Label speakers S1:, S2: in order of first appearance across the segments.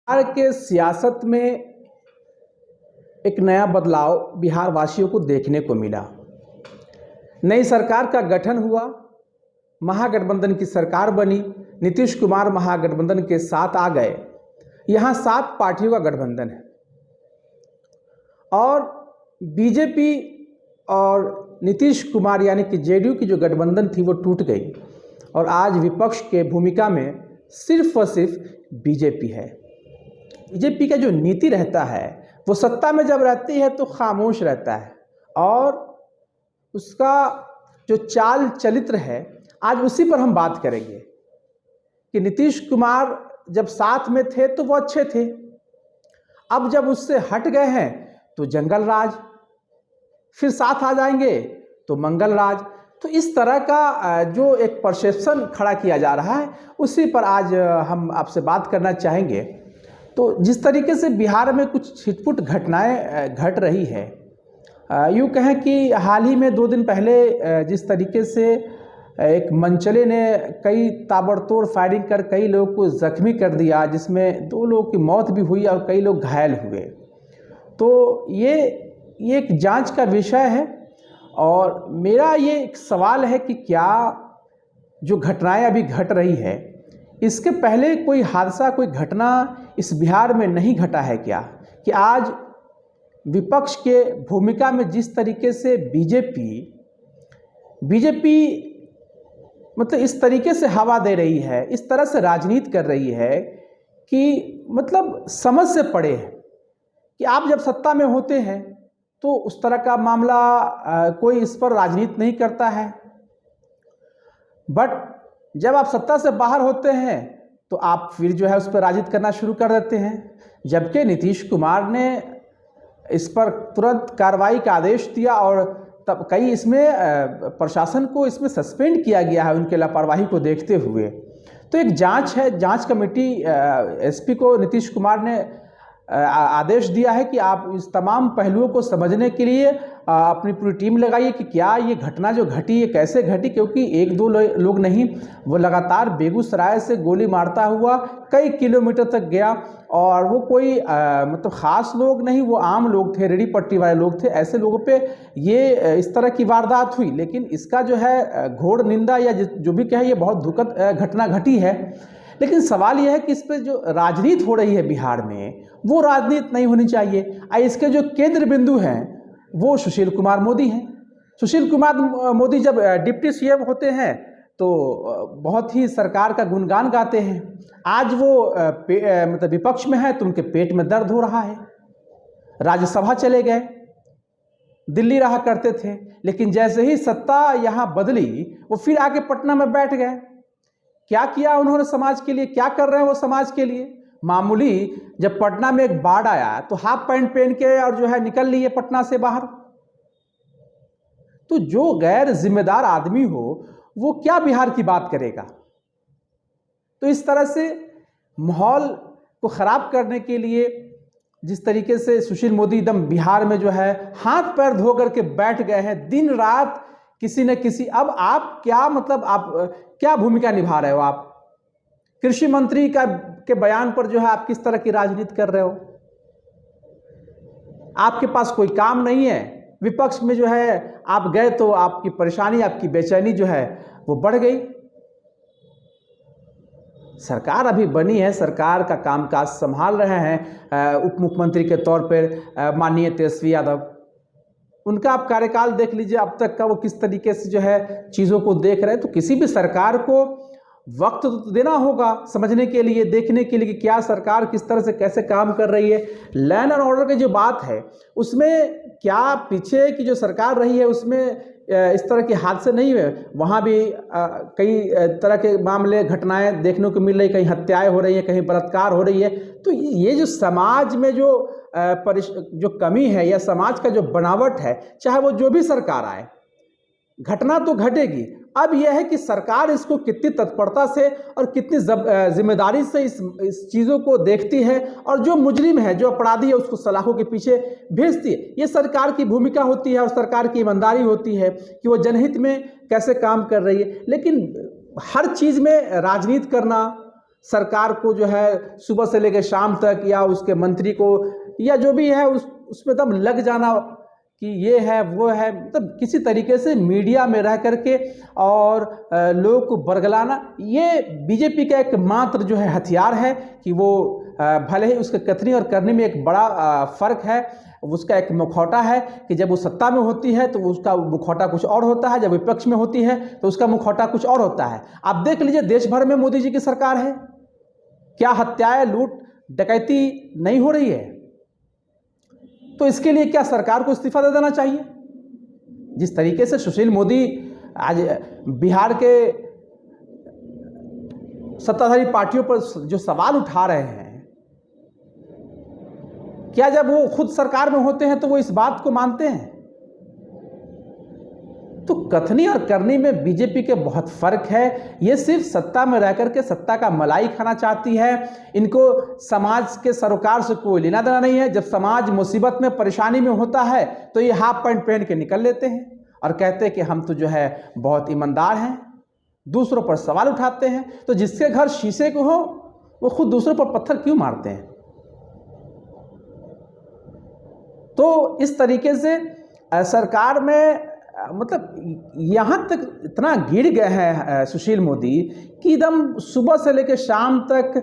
S1: बिहार के सियासत में एक नया बदलाव बिहार वासियों को देखने को मिला। नई सरकार का गठन हुआ, महागठबंधन की सरकार बनी, नीतीश कुमार महागठबंधन के साथ आ गए। यहाँ 7 पार्टियों का गठबंधन है और बीजेपी और नीतीश कुमार यानी कि जेडीयू की जो गठबंधन थी वो टूट गई और आज विपक्ष के भूमिका में सिर्फ और सिर्फ बीजेपी है। बीजेपी का जो नीति रहता है वो सत्ता में जब रहती है तो खामोश रहता है और उसका जो चाल चरित्र है, आज उसी पर हम बात करेंगे कि नीतीश कुमार जब साथ में थे तो वो अच्छे थे, अब जब उससे हट गए हैं तो जंगल राज, फिर साथ आ जाएंगे तो मंगल राज। तो इस तरह का जो एक परसेप्शन खड़ा किया जा रहा है उसी पर आज हम आपसे बात करना चाहेंगे। तो जिस तरीके से बिहार में कुछ छिटपुट घटनाएं घट रही है, यूँ कहें कि हाल ही में 2 दिन पहले जिस तरीके से एक मनचले ने कई ताबड़तोड़ फायरिंग कर कई लोगों को जख्मी कर दिया, जिसमें 2 लोगों की मौत भी हुई और कई लोग घायल हुए। तो ये एक जांच का विषय है और मेरा ये एक सवाल है कि क्या जो घटनाएं अभी घट रही है इसके पहले कोई हादसा, कोई घटना इस बिहार में नहीं घटा है क्या? कि आज विपक्ष के भूमिका में जिस तरीके से बीजेपी मतलब इस तरीके से हवा दे रही है, इस तरह से राजनीति कर रही है कि मतलब समझ से परे है कि आप जब सत्ता में होते हैं तो उस तरह का मामला कोई इस पर राजनीति नहीं करता है, बट जब आप सत्ता से बाहर होते हैं तो आप फिर जो है उस पर राजनीति करना शुरू कर देते हैं। जबकि नीतीश कुमार ने इस पर तुरंत कार्रवाई का आदेश दिया और तब कई इसमें प्रशासन को इसमें सस्पेंड किया गया है उनके लापरवाही को देखते हुए। तो एक जांच है, जांच कमेटी एसपी को नीतीश कुमार ने आदेश दिया है कि आप इस तमाम पहलुओं को समझने के लिए अपनी पूरी टीम लगाइए कि क्या ये घटना जो घटी ये कैसे घटी, क्योंकि 1-2 लोग नहीं, वो लगातार बेगूसराय से गोली मारता हुआ कई किलोमीटर तक गया और वो कोई मतलब ख़ास लोग नहीं, वो आम लोग थे, रेडी पट्टी वाले लोग थे। ऐसे लोगों पे ये इस तरह की वारदात हुई, लेकिन इसका जो है घोर निंदा या जो भी कहे ये बहुत दुखद घटना घटी है। लेकिन सवाल यह है कि इस पर जो राजनीति हो रही है बिहार में वो राजनीति नहीं होनी चाहिए। इसके जो केंद्र बिंदु हैं वो सुशील कुमार मोदी हैं। सुशील कुमार मोदी जब डिप्टी सीएम होते हैं तो बहुत ही सरकार का गुणगान गाते हैं। आज वो मतलब विपक्ष में है तो उनके पेट में दर्द हो रहा है। राज्यसभा चले गए, दिल्ली रहा करते थे, लेकिन जैसे ही सत्ता यहाँ बदली वो फिर आके पटना में बैठ गए। क्या किया उन्होंने समाज के लिए, क्या कर रहे हैं वो समाज के लिए? मामूली जब पटना में एक बाढ़ आया तो हाफ पैंट पहन के और जो है निकल लिए पटना से बाहर। तो जो गैर जिम्मेदार आदमी हो वो क्या बिहार की बात करेगा? तो इस तरह से माहौल को खराब करने के लिए जिस तरीके से सुशील मोदी एकदम बिहार में जो है हाथ पैर धो करके बैठ गए हैं, दिन रात किसी न किसी। अब आप क्या मतलब आप क्या भूमिका निभा रहे हो? आप कृषि मंत्री के बयान पर जो है आप किस तरह की राजनीति कर रहे हो? आपके पास कोई काम नहीं है, विपक्ष में जो है आप गए तो आपकी परेशानी, आपकी बेचैनी जो है वो बढ़ गई। सरकार अभी बनी है, सरकार का कामकाज संभाल रहे हैं उप मुख्यमंत्री के तौर पर माननीय तेजस्वी यादव। उनका आप कार्यकाल देख लीजिए अब तक का, वो किस तरीके से जो है चीज़ों को देख रहे हैं। तो किसी भी सरकार को वक्त तो देना होगा समझने के लिए, देखने के लिए कि क्या सरकार किस तरह से कैसे काम कर रही है। लैंड एंड ऑर्डर की जो बात है उसमें क्या पीछे की जो सरकार रही है उसमें इस तरह के हादसे नहीं हुए? वहाँ भी कई तरह के मामले, घटनाएं देखने को मिल रही, कहीं हत्याएं हो रही हैं, कहीं बलात्कार हो रही है। तो ये जो समाज में जो कमी है या समाज का जो बनावट है, चाहे वो जो भी सरकार आए, घटना तो घटेगी। अब यह है कि सरकार इसको कितनी तत्परता से और कितनी जिम्मेदारी से इस चीज़ों को देखती है और जो मुजरिम है, जो अपराधी है, उसको सलाखों के पीछे भेजती है। ये सरकार की भूमिका होती है और सरकार की ईमानदारी होती है कि वो जनहित में कैसे काम कर रही है। लेकिन हर चीज़ में राजनीति करना, सरकार को जो है सुबह से लेकर शाम तक, या उसके मंत्री को, या जो भी है उसमें दम लग जाना कि ये है वो है, मतलब किसी तरीके से मीडिया में रह करके और लोगों को बरगलाना, ये बीजेपी का एक मात्र जो है हथियार है कि वो भले ही उसके कथनी और करनी में एक बड़ा फ़र्क है। उसका एक मुखौटा है कि जब वो सत्ता में होती है तो उसका मुखौटा कुछ और होता है, जब विपक्ष में होती है तो उसका मुखौटा कुछ और होता है। आप देख लीजिए, देश भर में मोदी जी की सरकार है, क्या हत्याएं, लूट डकैती नहीं हो रही है? तो इसके लिए क्या सरकार को इस्तीफा दे देना चाहिए? जिस तरीके से सुशील मोदी आज बिहार के सत्ताधारी पार्टियों पर जो सवाल उठा रहे हैं, क्या जब वो खुद सरकार में होते हैं तो वो इस बात को मानते हैं? तो कथनी और करनी में बीजेपी के बहुत फर्क है। ये सिर्फ सत्ता में रहकर के सत्ता का मलाई खाना चाहती है। इनको समाज के सरोकार से कोई लेना देना नहीं है। जब समाज मुसीबत में, परेशानी में होता है तो ये हाफ पैंट पहन के निकल लेते हैं और कहते हैं कि हम तो जो है बहुत ईमानदार हैं, दूसरों पर सवाल उठाते हैं। तो जिसके घर शीशे को हो वो खुद दूसरों पर पत्थर क्यों मारते हैं? तो इस तरीके से सरकार में मतलब यहाँ तक इतना गिर गए हैं सुशील मोदी कि एकदम सुबह से लेकर शाम तक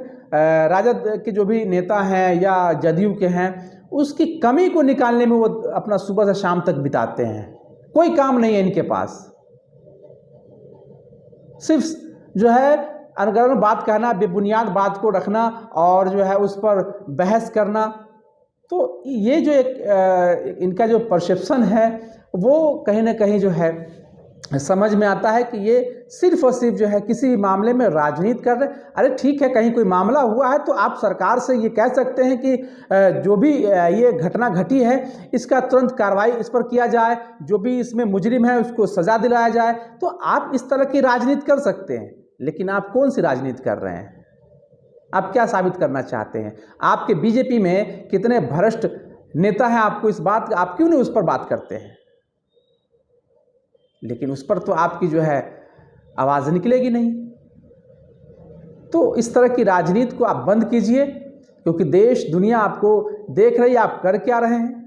S1: राजद के जो भी नेता हैं या जदयू के हैं, उसकी कमी को निकालने में वो अपना सुबह से शाम तक बिताते हैं। कोई काम नहीं है इनके पास, सिर्फ जो है अनगढ़ बात कहना, बेबुनियाद बात को रखना और जो है उस पर बहस करना। तो ये जो एक इनका जो परसेप्शन है वो कहीं ना कहीं जो है समझ में आता है कि ये सिर्फ और सिर्फ जो है किसी मामले में राजनीति कर रहे। अरे ठीक है, कहीं कोई मामला हुआ है तो आप सरकार से ये कह सकते हैं कि जो भी ये घटना घटी है इसका तुरंत कार्रवाई इस पर किया जाए, जो भी इसमें मुजरिम है उसको सज़ा दिलाया जाए। तो आप इस तरह की राजनीति कर सकते हैं, लेकिन आप कौन सी राजनीति कर रहे हैं? आप क्या साबित करना चाहते हैं? आपके बीजेपी में कितने भ्रष्ट नेता हैं, आपको इस बात, आप क्यों नहीं उस पर बात करते हैं? लेकिन उस पर तो आपकी जो है आवाज़ निकलेगी नहीं। तो इस तरह की राजनीति को आप बंद कीजिए, क्योंकि देश दुनिया आपको देख रही है आप कर क्या रहे हैं।